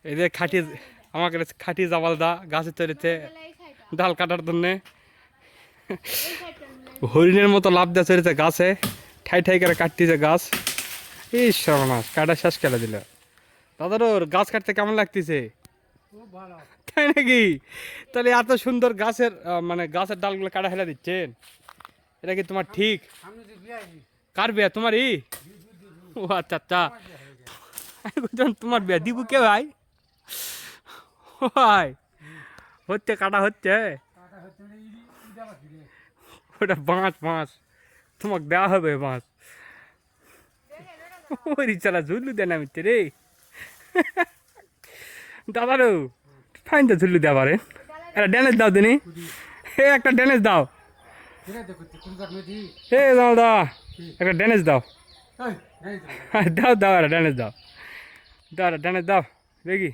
এই যে খাটি আমাকে খাটি জাবাল দা গাছের তৈরিতে ডাল কাটার জন্যে হরিণের মতো লাভ দেওয়া চড়েছে গাছে, ঠাই ঠাই করে কাটতেছে গাছ। এই সর্বনাশ, কাটা শেষ করে দিল। দাদার ওর গাছ কাটতে কেমন লাগতেছে? তাই নাকি? তাহলে এত সুন্দর গাছের মানে গাছের ডালগুলো কাটা ফেলে দিচ্ছেন, এটা কি তোমার ঠিক? কার বিয়া? তোমারই? ও আচ্ছা আচ্ছা, তোমার বিয়া দিব কে ভাই? ভাই হচ্ছে, কাটা হচ্ছে, ওটা বাঁশ বাঁশ তোমাকে দেওয়া হবে বাঁশ। ওই চালা ঝুল্লু দেন আমি রে দাদারও ফাইন তো ঝুল্লু দেওয়া পারে। একটা ড্যানেজ দাও তুমি, হে একটা ড্যানেজ দাও, হে দাও দা একটা ড্যানেজ দাও, দাও দাও একটা ড্যানেজ দাও, দাও একটা ড্যানেজ দাও দেখি।